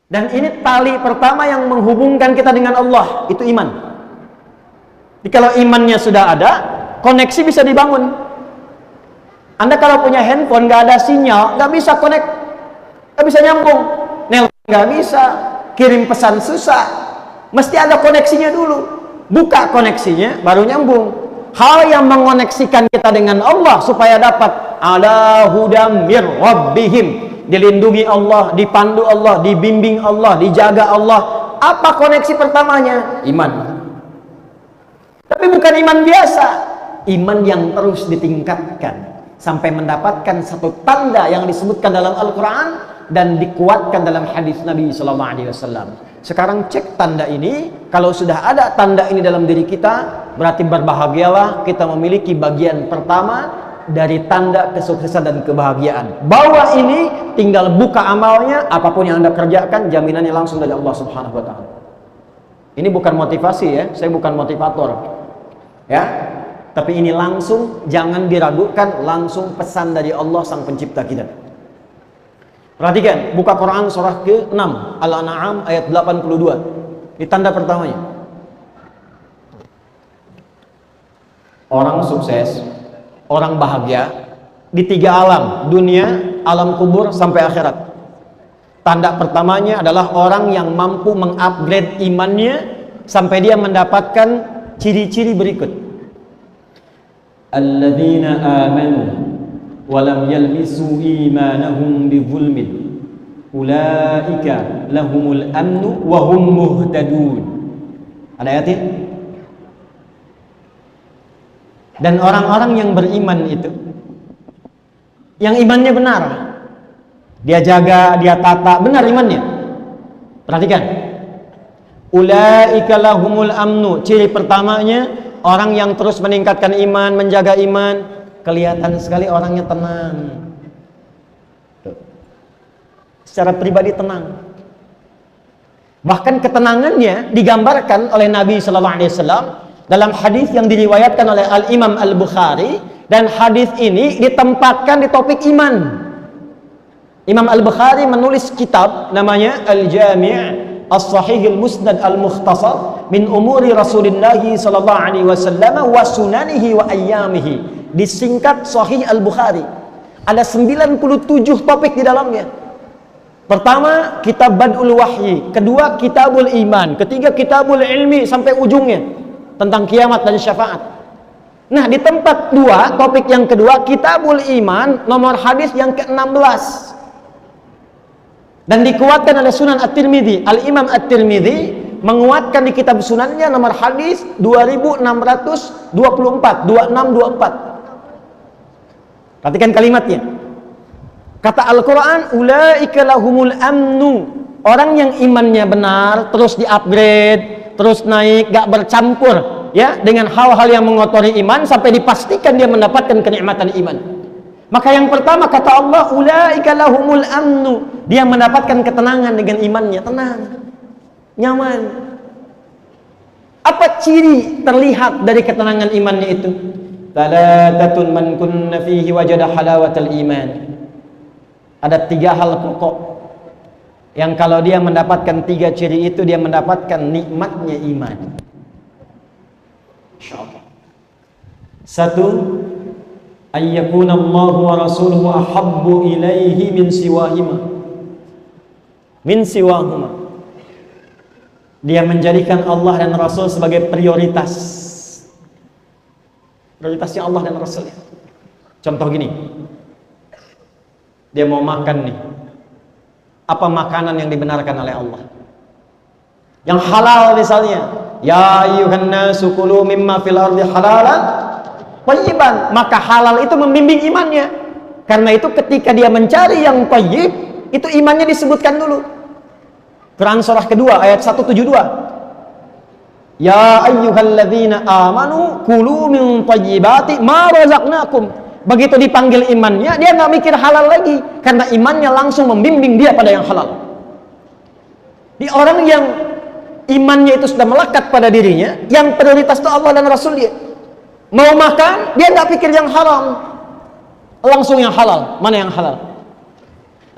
Dan ini tali pertama yang menghubungkan kita dengan Allah, itu iman. Jadi kalau imannya sudah ada, koneksi bisa dibangun. Anda kalau punya handphone nggak ada sinyal, nggak bisa connect, nggak bisa nyambung, nelpon nggak bisa, kirim pesan susah, mesti ada koneksinya dulu. Buka koneksinya, baru nyambung. Hal yang mengoneksikan kita dengan Allah supaya dapat ala hudam mir rabbihim, dilindungi Allah, dipandu Allah, dibimbing Allah, dijaga Allah. Apa koneksi pertamanya? Iman. Tapi bukan iman biasa, iman yang terus ditingkatkan sampai mendapatkan satu tanda yang disebutkan dalam Al-Quran dan dikuatkan dalam hadis Nabi SAW. Sekarang cek tanda ini. Kalau sudah ada tanda ini dalam diri kita, berarti berbahagialah kita memiliki bagian pertama dari tanda kesuksesan dan kebahagiaan. Bawa ini, tinggal buka amalnya, apapun yang Anda kerjakan, jaminannya langsung dari Allah Subhanahu wa Ta'ala. Ini bukan motivasi ya, saya bukan motivator ya, tapi ini langsung, jangan diragukan, langsung pesan dari Allah sang pencipta kita. Perhatikan, buka Quran surah ke-6 Al-An'am ayat 82. Ini tanda pertamanya. Orang sukses, orang bahagia di 3 alam, dunia, alam kubur sampai akhirat. Tanda pertamanya adalah orang yang mampu mengupgrade imannya sampai dia mendapatkan ciri-ciri berikut. Alladzina amanu wa lam yalbisu imanahum bizulmin ulaika lahumul amnu wa hum muhtadun. Ada ayatnya? Dan orang-orang yang beriman itu, yang imannya benar, dia jaga, dia tata, benar imannya. Perhatikan, ulaika lahumul amnu. Ciri pertamanya, orang yang terus meningkatkan iman, menjaga iman, kelihatan sekali orangnya tenang. Secara pribadi tenang. Bahkan ketenangannya digambarkan oleh Nabi Sallallahu Alaihi Wasallam dalam hadis yang diriwayatkan oleh Al-Imam Al-Bukhari, dan hadis ini ditempatkan di topik iman. Imam Al-Bukhari menulis kitab namanya Al-Jami' As-Sahih Al-Musnad Al-Mukhtasar min umuri Rasulullah sallallahu alaihi wasallam wa sunanihi wa ayyamihi. Disingkat Sahih Al-Bukhari. Ada 97 topik di dalamnya. Pertama, kitab Bad'ul Wahyi, kedua kitabul iman, ketiga kitabul ilmi sampai ujungnya tentang kiamat dan syafaat. Nah, di tempat 2, topik yang kedua, kitabul iman, nomor hadis yang ke-16. Dan dikuatkan oleh Sunan At-Tirmidzi. Al-Imam At-Tirmidzi menguatkan di kitab sunannya nomor hadis 2624, 2624. Perhatikan kalimatnya. Kata Al-Quran, ulaika lahumul amnu. Orang yang imannya benar, terus di-upgrade, terus naik, gak bercampur ya dengan hal-hal yang mengotori iman sampai dipastikan dia mendapatkan kenikmatan iman. Maka yang pertama kata Allah, ulaika lahumul amnu. Dia mendapatkan ketenangan dengan imannya, tenang, nyaman. Apa ciri terlihat dari ketenangan imannya itu? Thalathatun man kunna fihi wajada halawatal iman. Ada 3 hal pokok yang kalau dia mendapatkan 3 ciri itu, dia mendapatkan nikmatnya iman. Insyaallah. 1, ayyakuna Allah wa rasuluhu ahabbu ilaihi min siwahuma. Dia menjadikan Allah dan Rasul sebagai prioritasnya Allah dan Rasulnya. Contoh gini, dia mau makan nih, apa makanan yang dibenarkan oleh Allah, yang halal misalnya, ya ayyuhan nasu kulu mimma fil ardi halalan thayyiban, maka halal itu membimbing imannya. Karena itu ketika dia mencari yang thayyib, itu imannya disebutkan dulu. Quran surah kedua ayat 172. Ya ayyuhalladzina amanu kulu min thayyibati ma razaqnakum. Begitu dipanggil imannya, dia nggak mikir halal lagi, karena imannya langsung membimbing dia pada yang halal. Di orang yang imannya itu sudah melekat pada dirinya, yang prioritas itu Allah dan Rasul dia. Mau makan, dia nggak pikir yang haram, langsung yang halal. Mana yang halal?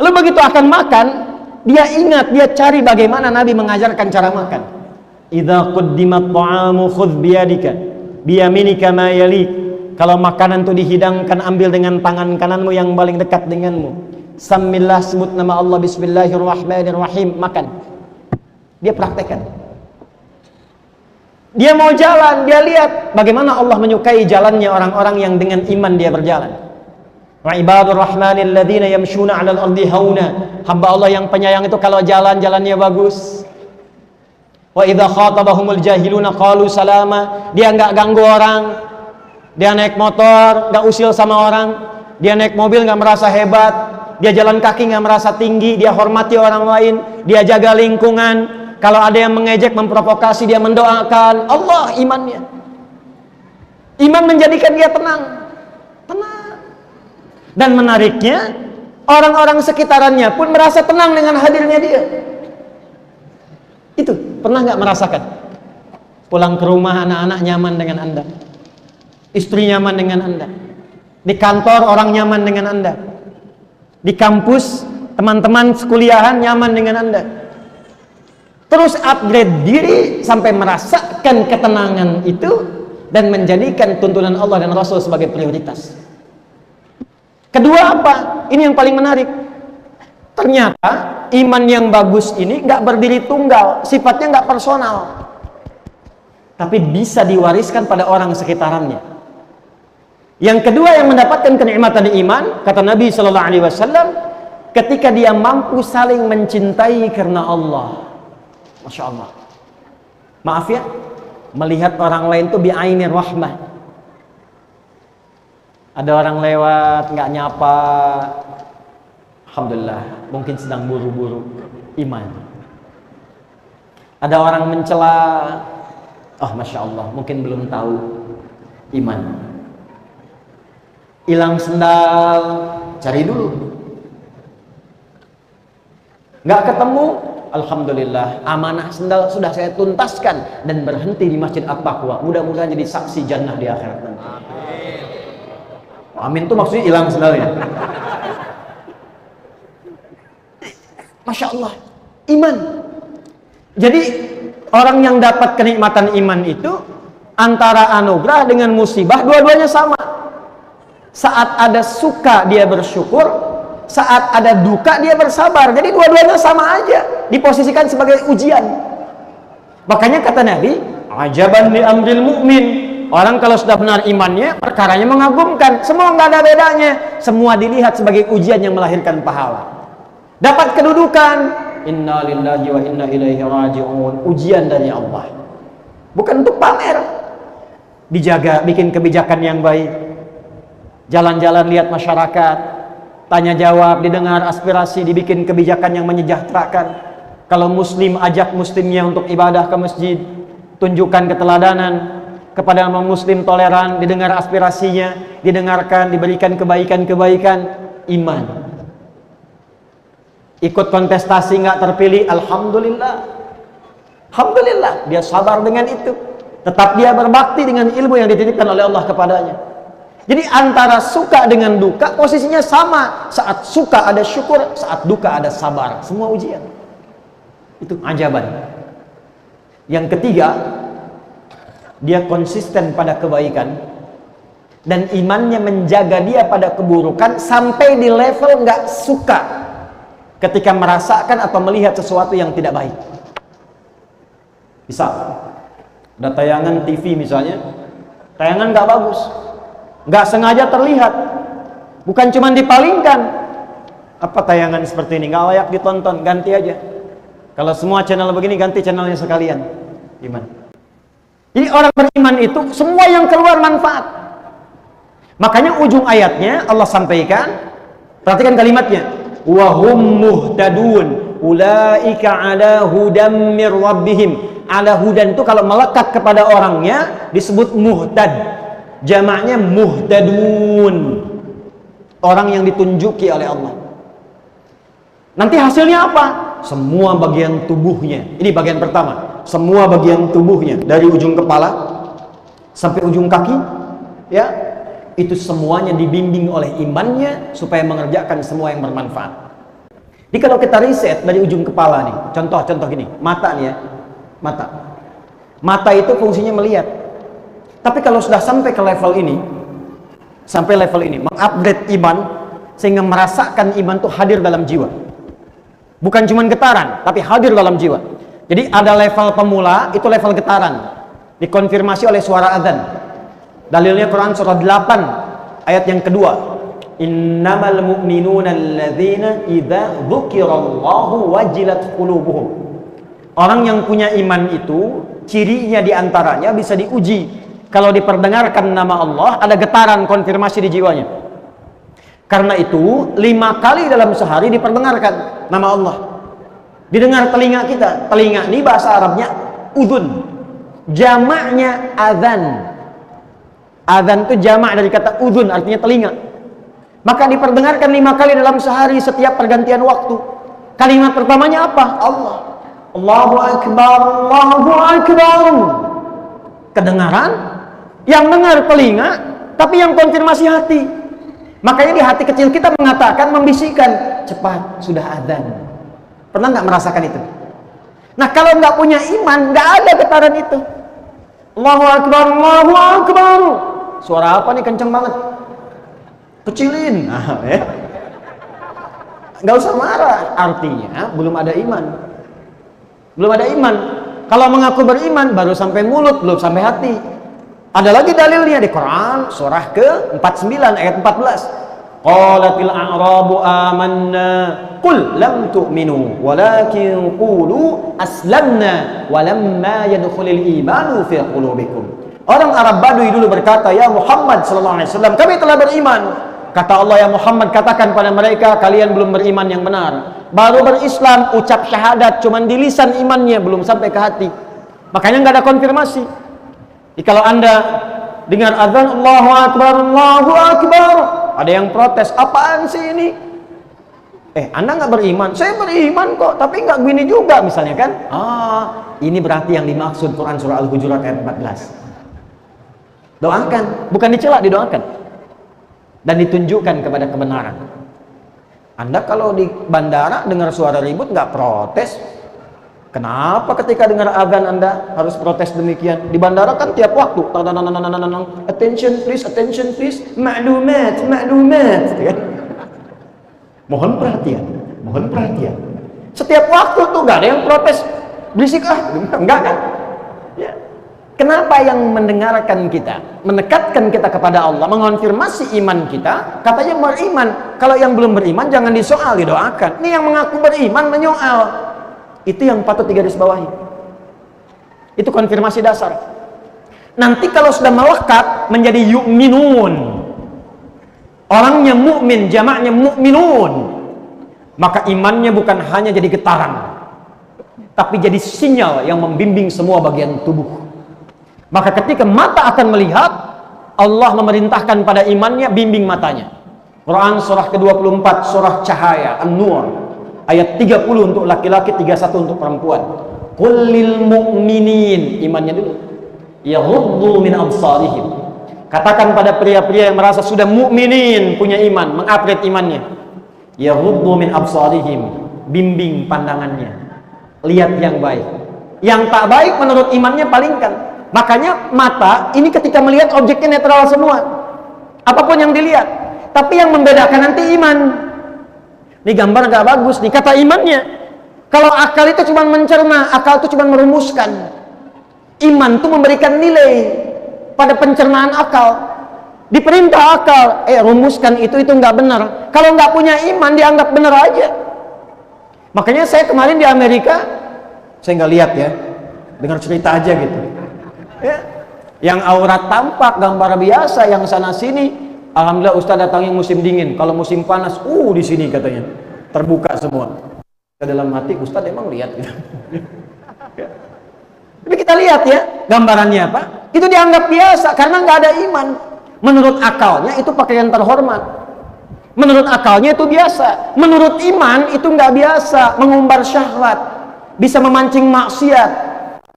Lalu begitu akan makan, Dia ingat, dia cari bagaimana Nabi mengajarkan cara makan. Idza quddimat ta'amu khudh biyadika biyaminika ma yalik. Kalau makanan itu dihidangkan, ambil dengan tangan kananmu yang paling dekat denganmu. Samillah, sebut nama Allah, bismillahirrahmanirrahim, makan. Dia praktekkan. Dia mau jalan, dia lihat bagaimana Allah menyukai jalannya orang-orang yang dengan iman dia berjalan. Wa ibadur rahmanil ladzina yamshuna 'alal ardi hauna. Hamba Allah yang penyayang itu kalau jalan, jalannya bagus. Wa idza khatabahumul jahiluna qalu salama. Dia enggak ganggu orang. Dia naik motor, enggak usil sama orang. Dia naik mobil enggak merasa hebat. Dia jalan kaki enggak merasa tinggi. Dia hormati orang lain. Dia jaga lingkungan. Kalau ada yang mengejek, memprovokasi, dia mendoakan. Allah imannya. Iman menjadikan dia tenang. Tenang. Dan menariknya, orang-orang sekitarannya pun merasa tenang dengan hadirnya dia. Itu, pernah nggak merasakan? Pulang ke rumah, anak-anak nyaman dengan Anda. Istri nyaman dengan Anda. Di kantor, orang nyaman dengan Anda. Di kampus, teman-teman sekuliahan nyaman dengan Anda. Terus upgrade diri sampai merasakan ketenangan itu dan menjadikan tuntunan Allah dan Rasul sebagai prioritas. Kedua apa? Ini yang paling menarik. Ternyata iman yang bagus ini nggak berdiri tunggal, sifatnya nggak personal, tapi bisa diwariskan pada orang sekitarannya. Yang kedua yang mendapatkan kenikmatan iman, kata Nabi Shallallahu Alaihi Wasallam, ketika dia mampu saling mencintai karena Allah. Masya Allah. Maaf ya, melihat orang lain tuh bi'ainir rahmah. Ada orang lewat, nggak nyapa, alhamdulillah, mungkin sedang buru-buru, iman. Ada orang mencela, oh Masya Allah, mungkin belum tahu, iman. Hilang sendal, cari dulu. Nggak ketemu, alhamdulillah, amanah sendal sudah saya tuntaskan dan berhenti di Masjid At-Taqwa. Mudah-mudahan jadi saksi jannah di akhirat nanti. Amin itu maksudnya hilang sendalnya. Masya Allah, iman. Jadi orang yang dapat kenikmatan iman itu antara anugerah dengan musibah dua-duanya sama. Saat ada suka dia bersyukur, saat ada duka dia bersabar. Jadi dua-duanya sama aja, diposisikan sebagai ujian. Makanya kata Nabi, ajaban li amril mu'min. Orang kalau sudah benar imannya, perkaranya mengagumkan. Semua nggak ada bedanya. Semua dilihat sebagai ujian yang melahirkan pahala. Dapat kedudukan, inna lillahi wa inna ilaihi raji'un. Ujian dari Allah. Bukan untuk pamer. Dijaga, bikin kebijakan yang baik. Jalan-jalan lihat masyarakat. Tanya jawab, didengar aspirasi, dibikin kebijakan yang menyejahterakan. Kalau muslim, ajak muslimnya untuk ibadah ke masjid. Tunjukkan keteladanan. Kepada non-muslim toleran, didengar aspirasinya, didengarkan, diberikan kebaikan-kebaikan, iman. Ikut kontestasi nggak terpilih, alhamdulillah. Alhamdulillah, dia sabar dengan itu. Tetap dia berbakti dengan ilmu yang dititipkan oleh Allah kepadanya. Jadi antara suka dengan duka, posisinya sama. Saat suka ada syukur, saat duka ada sabar. Semua ujian. Itu ajaban. Yang ketiga, dia konsisten pada kebaikan dan imannya menjaga dia pada keburukan sampai di level nggak suka ketika merasakan atau melihat sesuatu yang tidak baik. Bisa ada tayangan TV misalnya, tayangan nggak bagus, nggak sengaja terlihat, bukan cuma dipalingkan. Apa tayangan seperti ini nggak layak ditonton, ganti aja. Kalau semua channel begini, ganti channelnya sekalian. Gimana? Jadi orang beriman itu semua yang keluar manfaat. Makanya ujung ayatnya Allah sampaikan, perhatikan kalimatnya, wa hum muhtadun ulaika ala hudam mir rabbihim. Ala hudan itu kalau melekat kepada orangnya disebut muhtad. Jamaknya muhtadun. Orang yang ditunjuki oleh Allah. Nanti hasilnya apa? Semua bagian tubuhnya. Ini bagian pertama. Semua bagian tubuhnya dari ujung kepala sampai ujung kaki, ya, itu semuanya dibimbing oleh imannya supaya mengerjakan semua yang bermanfaat. Jadi kalau kita riset dari ujung kepala nih, contoh gini, mata nih ya, mata itu fungsinya melihat. Tapi kalau sudah sampai ke level ini, mengupgrade iman, sehingga merasakan iman itu hadir dalam jiwa, bukan cuma getaran, tapi hadir dalam jiwa. Jadi ada level pemula, itu level getaran, dikonfirmasi oleh suara adzan. Dalilnya Quran surah 8 ayat yang kedua, innamal mu'minuna alladzina idza dzukirallahu wajilat qulubuhum. Orang yang punya iman itu cirinya diantaranya bisa diuji, kalau diperdengarkan nama Allah ada getaran konfirmasi di jiwanya. Karena itu 5 kali dalam sehari diperdengarkan nama Allah, didengar telinga kita. Telinga ini bahasa Arabnya udhun, jamaknya adzan. Adzan itu jamak dari kata udhun, artinya telinga. Maka diperdengarkan 5 kali dalam sehari setiap pergantian waktu. Kalimat pertamanya apa? Allah. Allahu Akbar, Allahu Akbar. Kedengaran, yang dengar telinga, tapi yang konfirmasi hati. Makanya di hati kecil kita mengatakan, membisikkan, cepat, sudah adzan. Pernah nggak merasakan itu? Nah, kalau nggak punya iman, nggak ada getaran itu. Allahu Akbar, Allahu Akbar. Suara apa nih kenceng banget? Kecilin. Nah, ya. Nggak usah marah. Artinya belum ada iman. Belum ada iman. Kalau mengaku beriman baru sampai mulut, belum sampai hati. Ada lagi dalilnya di Quran surah ke-49 ayat 14. Qalatil a'rabu amanna qul lam tu'minu walakin qulu aslamna walamma yadkhulul imanu fi qulubikum. Orang Arab Badui dulu berkata, ya Muhammad sallallahu alaihi wasallam, kami telah beriman. Kata Allah, ya Muhammad, katakan pada mereka, kalian belum beriman yang benar. Baru berislam, ucap syahadat, cuman di lisan imannya, belum sampai ke hati. Makanya nggak ada konfirmasi. Jadi kalau Anda dengar azan Allahu Akbar, Allahu Akbar, ada yang protes, apaan sih ini? Anda nggak beriman? Saya beriman kok, tapi nggak begini juga misalnya kan? Ini berarti yang dimaksud Quran surah Al-Hujurat ayat 14. Doakan, bukan dicela, didoakan dan ditunjukkan kepada kebenaran. Anda kalau di bandara dengar suara ribut nggak protes, kenapa ketika dengar azan Anda harus protes demikian? Di bandara kan tiap waktu attention please, maklumat, mohon perhatian. Setiap waktu tuh nggak ada yang protes, berisik enggak kan? Ya. Kenapa yang mendengarkan kita, mendekatkan kita kepada Allah, mengonfirmasi iman kita, katanya beriman. Kalau yang belum beriman jangan disoal, didoakan. Ini yang mengaku beriman menyoal. Itu yang patut digarisbawahi. Itu konfirmasi dasar. Nanti kalau sudah melekat menjadi yu'minun, orangnya mukmin, jamaknya mukminun, maka imannya bukan hanya jadi getaran, tapi jadi sinyal yang membimbing semua bagian tubuh. Maka ketika mata akan melihat, Allah memerintahkan pada imannya, bimbing matanya. Quran surah ke-24, surah Cahaya, An-Nur, ayat 30 untuk laki-laki, 31 untuk perempuan. Qul lil mu'minin, imannya dulu, yaghuddu min absarihim. Katakan pada pria-pria yang merasa sudah mukminin, punya iman, mengupgrade imannya, yaghuddu min absarihim, bimbing pandangannya, lihat yang baik. Yang tak baik menurut imannya palingkan. Makanya mata ini ketika melihat objeknya netral semua, apapun yang dilihat. Tapi yang membedakan nanti iman. Ini gambar gak bagus nih, kata imannya. Kalau akal itu cuma mencerna, akal itu cuma merumuskan. Iman itu memberikan nilai pada pencernaan akal. Diperintah akal, rumuskan itu nggak benar. Kalau nggak punya iman dianggap benar aja. Makanya saya kemarin di Amerika, saya nggak lihat ya, dengar cerita aja gitu. Ya. Yang aurat tampak gambar biasa, yang sana sini, alhamdulillah Ustaz datangnya musim dingin. Kalau musim panas, di sini katanya terbuka semua. Dalam hati Ustaz emang lihat gitu. Ya. Tapi kita lihat ya, gambarannya apa? Itu dianggap biasa karena nggak ada iman. Menurut akalnya itu pakaian terhormat. Menurut akalnya itu biasa. Menurut iman itu nggak biasa, mengumbar syahwat, bisa memancing maksiat,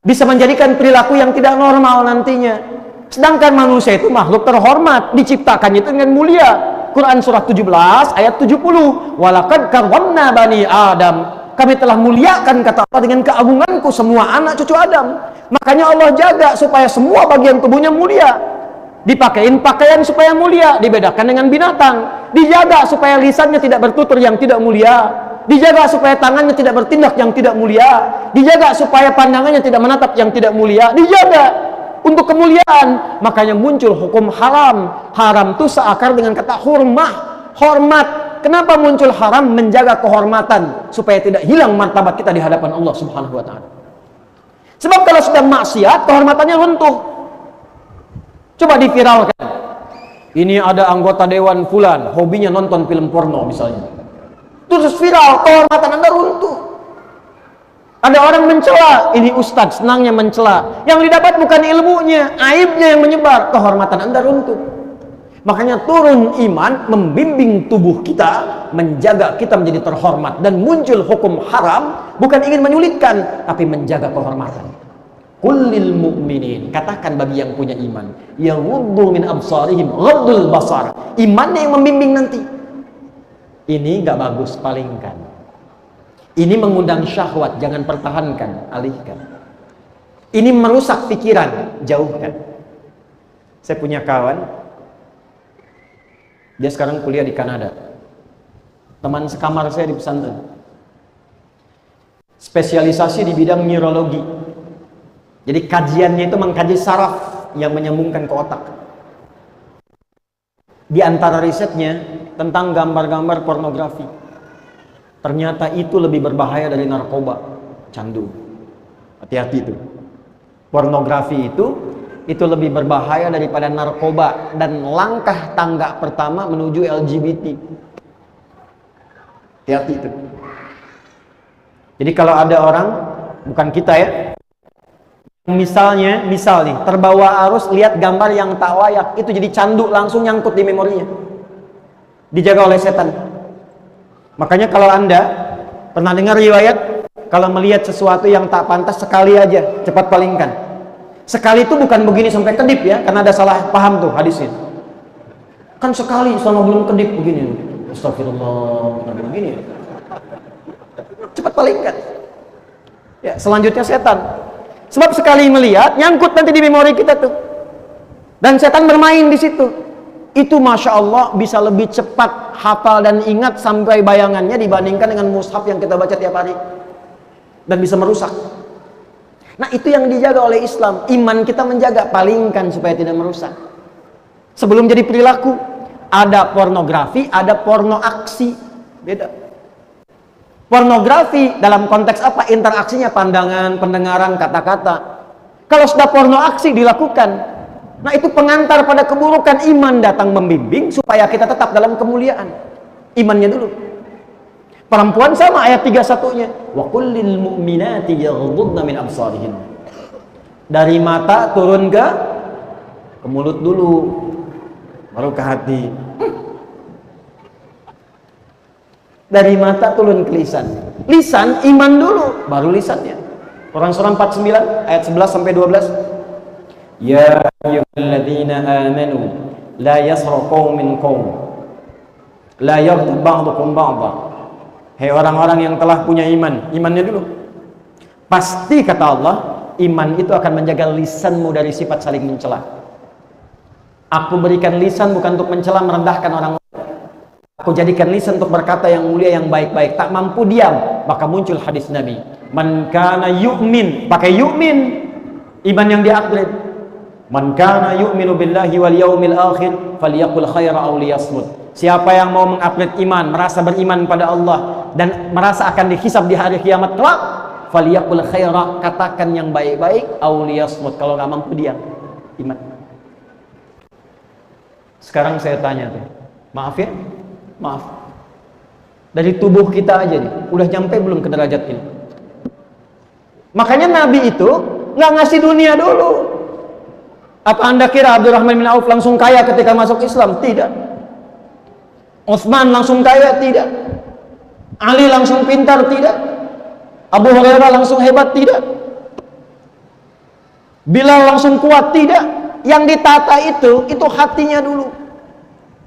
bisa menjadikan perilaku yang tidak normal nantinya. Sedangkan manusia itu makhluk terhormat, diciptakannya itu dengan mulia. Quran surah 17 ayat 70. Walaqad karramna bani Adam. Kami telah muliakan, kata Allah, dengan keagunganku semua anak cucu Adam. Makanya Allah jaga supaya semua bagian tubuhnya mulia. Dipakein pakaian supaya mulia, dibedakan dengan binatang. Dijaga supaya lisannya tidak bertutur yang tidak mulia. Dijaga supaya tangannya tidak bertindak yang tidak mulia. Dijaga supaya pandangannya tidak menatap yang tidak mulia. Dijaga untuk kemuliaan. Makanya muncul hukum haram. Haram itu seakar dengan kata hurmah, hormat. Kenapa muncul haram? Menjaga kehormatan supaya tidak hilang martabat kita di hadapan Allah Subhanahu wa taala. Sebab kalau sudah maksiat, kehormatannya runtuh. Coba diviralkan. Ini ada anggota dewan fulan, hobinya nonton film porno misalnya. Terus viral, kehormatan Anda runtuh. Ada orang mencela, ini ustadz senangnya mencela. Yang didapat bukan ilmunya, aibnya yang menyebar, kehormatan Anda runtuh. Makanya turun iman, membimbing tubuh kita, menjaga kita menjadi terhormat. Dan muncul hukum haram, bukan ingin menyulitkan, tapi menjaga kehormatan. Kullil mu'minin, katakan bagi yang punya iman, yaghuddu min absarihim ghaddul basar. Imannya yang membimbing nanti. Ini nggak bagus, palingkan. Ini mengundang syahwat, jangan pertahankan, alihkan. Ini merusak pikiran, jauhkan. Saya punya kawan, dia sekarang kuliah di Kanada. Teman sekamar saya di pesantren. Spesialisasi di bidang neurologi. Jadi kajiannya itu mengkaji saraf yang menyambungkan ke otak. Di antara risetnya tentang gambar-gambar pornografi. Ternyata itu lebih berbahaya dari narkoba, candu. Hati-hati itu. Pornografi itu lebih berbahaya daripada narkoba dan langkah tangga pertama menuju LGBT. Hati-hati itu. Jadi kalau ada orang, bukan kita ya, misal nih, terbawa arus lihat gambar yang tak layak, itu jadi candu, langsung nyangkut di memorinya. Dijaga oleh setan. Makanya kalau Anda pernah dengar riwayat, kalau melihat sesuatu yang tak pantas sekali aja, cepat palingkan. Sekali itu bukan begini sampai kedip ya, karena ada salah paham tuh hadisnya. Kan sekali selama belum kedip begini. Astagfirullah, begini. Cepat palingkan. Ya, selanjutnya setan. Sebab sekali melihat, nyangkut nanti di memori kita tuh. Dan setan bermain di situ. Itu Masya Allah bisa lebih cepat hafal dan ingat sampai bayangannya dibandingkan dengan mushaf yang kita baca tiap hari. Dan bisa merusak. Nah itu yang dijaga oleh Islam. Iman kita menjaga, palingkan supaya tidak merusak. Sebelum jadi perilaku, ada pornografi, ada porno aksi. Beda. Pornografi dalam konteks apa? Interaksinya pandangan, pendengaran, kata-kata. Kalau sudah porno aksi dilakukan, nah itu pengantar pada keburukan. Iman datang membimbing supaya kita tetap dalam kemuliaan. Imannya dulu. Perempuan sama ayat 31-nya. Wa kullil mu'minati yaghuddna min absarihin. Dari mata turun ke mulut dulu, baru ke hati. Dari mata turun ke lisan. Lisan iman dulu, baru lisannya. Quran surah 49 ayat 11 sampai 12. Ya ayyuhalladzina amanu la yasra qaumin qaum la yaghtab ba'dukum ba'dha. Hei orang-orang yang telah punya iman, imannya dulu. Pasti kata Allah, iman itu akan menjaga lisanmu dari sifat saling mencela. Aku berikan lisan bukan untuk mencela merendahkan orang. Aku jadikan lisan untuk berkata yang mulia, yang baik-baik. Tak mampu diam, maka muncul hadis Nabi. Man kana yu'min, pakai yu'min. Iman yang di-upgrade. Man kana yu'minu billahi wal yaumil akhir falyaqul khaira aw liyasmut. Siapa yang mau mengupgrade iman, merasa beriman pada Allah dan merasa akan dihisab di hari kiamat kelak, falyaqul khaira, katakan yang baik-baik, aw liyasmut. Kalau nggak mampu diam. Iman. Sekarang saya tanya tuh. Maaf ya. Maaf, dari tubuh kita aja nih, udah nyampe belum ke derajat ini? Makanya Nabi itu nggak ngasih dunia dulu. Apa Anda kira Abdurrahman bin Auf langsung kaya ketika masuk Islam? Tidak. Utsman langsung kaya? Tidak. Ali langsung pintar? Tidak. Abu Hurairah langsung hebat? Tidak. Bilal langsung kuat? Tidak. Yang ditata itu hatinya dulu.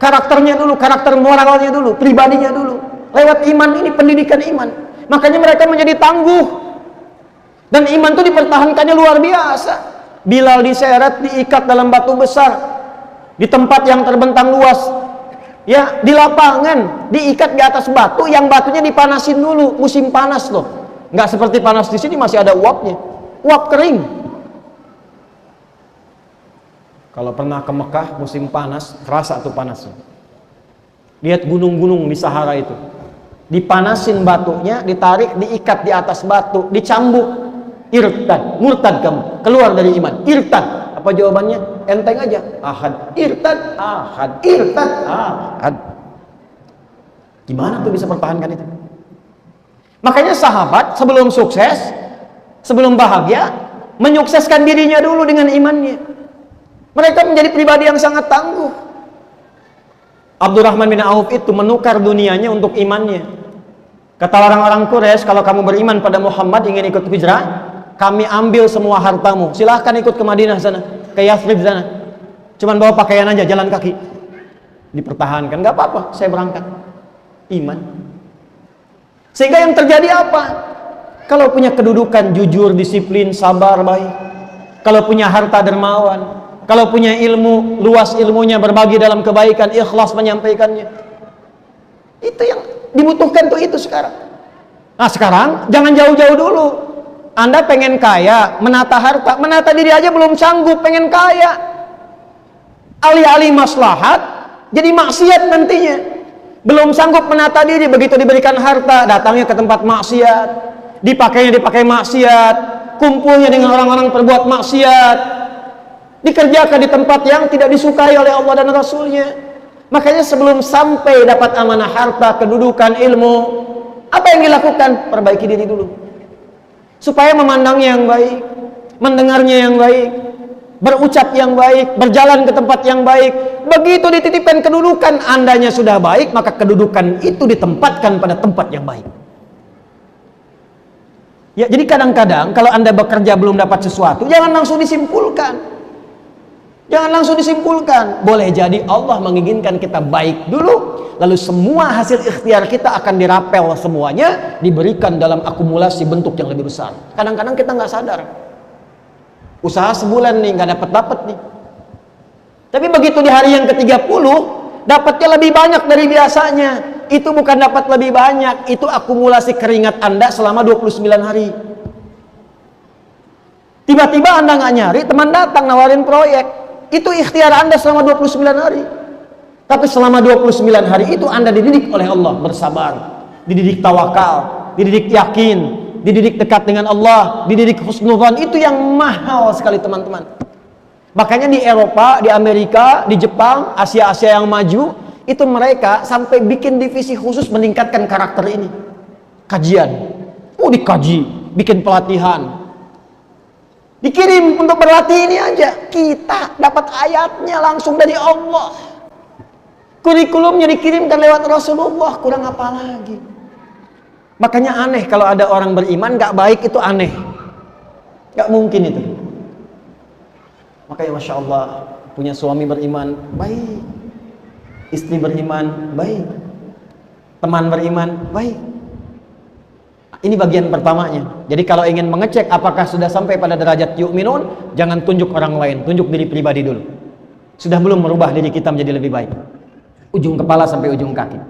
Karakternya dulu, karakter moralnya dulu, pribadinya dulu. Lewat iman ini, pendidikan iman. Makanya mereka menjadi tangguh. Dan iman itu dipertahankannya luar biasa. Bilal diseret, diikat dalam batu besar, di tempat yang terbentang luas. Ya, di lapangan, diikat di atas batu, yang batunya dipanasin dulu, musim panas loh. Nggak seperti panas di sini, masih ada uapnya. Uap kering. Kalau pernah ke Mekah musim panas, terasa tuh panasnya. Lihat gunung-gunung di Sahara itu. Dipanasin batunya, ditarik, diikat di atas batu, dicambuk. Irtad, murtad kamu, keluar dari iman. Irtad. Apa jawabannya? Enteng aja. Ahad, irtad, ahad, irtad, ahad. Gimana tuh bisa pertahankan itu? Makanya sahabat sebelum sukses, sebelum bahagia, menyukseskan dirinya dulu dengan imannya. Mereka menjadi pribadi yang sangat tangguh. Abdurrahman bin Auf itu menukar dunianya untuk imannya. Kata orang-orang Quraisy, kalau kamu beriman pada Muhammad, ingin ikut hijrah, kami ambil semua hartamu. Silahkan ikut ke Madinah sana, ke Yathrib sana. Cuman bawa pakaian aja, jalan kaki. Dipertahankan, nggak apa-apa, saya berangkat. Iman. Sehingga yang terjadi apa? Kalau punya kedudukan jujur, disiplin, sabar, baik. Kalau punya harta dermawan. Kalau punya ilmu, luas ilmunya, berbagi dalam kebaikan, ikhlas menyampaikannya. Itu yang dibutuhkan tuh itu sekarang. Nah sekarang jangan jauh-jauh dulu. Anda pengen kaya, menata harta, menata diri aja belum sanggup, pengen kaya. Alih-alih maslahat, jadi maksiat nantinya. Belum sanggup menata diri, begitu diberikan harta, datangnya ke tempat maksiat, dipakai maksiat, kumpulnya dengan orang-orang perbuat maksiat, dikerjakan di tempat yang tidak disukai oleh Allah dan Rasulnya. Makanya sebelum sampai dapat amanah harta, kedudukan, ilmu, apa yang dilakukan? Perbaiki diri dulu, supaya memandangnya yang baik, mendengarnya yang baik, berucap yang baik, berjalan ke tempat yang baik. Begitu dititipkan kedudukan, andanya sudah baik, maka kedudukan itu ditempatkan pada tempat yang baik. Ya, jadi kadang-kadang kalau Anda bekerja belum dapat sesuatu, jangan langsung disimpulkan. Jangan langsung disimpulkan. Boleh jadi Allah menginginkan kita baik dulu, lalu semua hasil ikhtiar kita akan dirapel semuanya, diberikan dalam akumulasi bentuk yang lebih besar. Kadang-kadang kita nggak sadar. Usaha sebulan nih, nggak dapat nih. Tapi begitu di hari yang ke-30, dapatnya lebih banyak dari biasanya. Itu bukan dapat lebih banyak, itu akumulasi keringat Anda selama 29 hari. Tiba-tiba Anda nggak nyari, teman datang nawarin proyek. Itu ikhtiar Anda selama 29 hari. Tapi selama 29 hari itu Anda dididik oleh Allah bersabar, dididik tawakal, dididik yakin, dididik dekat dengan Allah, dididik husnudzan. Itu yang mahal sekali teman-teman. Makanya di Eropa, di Amerika, di Jepang, Asia-Asia yang maju, itu mereka sampai bikin divisi khusus meningkatkan karakter ini. Kajian. Dikaji, bikin pelatihan. Dikirim untuk berlatih ini aja. Kita dapat ayatnya langsung dari Allah. Kurikulumnya dikirimkan lewat Rasulullah, kurang apa lagi? Makanya aneh kalau ada orang beriman gak baik, itu aneh. Gak mungkin itu. Makanya Masya Allah, punya suami beriman, baik. Istri beriman, baik. Teman beriman, baik. Ini bagian pertamanya. Jadi kalau ingin mengecek apakah sudah sampai pada derajat yu'minun, jangan tunjuk orang lain, tunjuk diri pribadi dulu. Sudah belum merubah diri kita menjadi lebih baik? Ujung kepala sampai ujung kaki.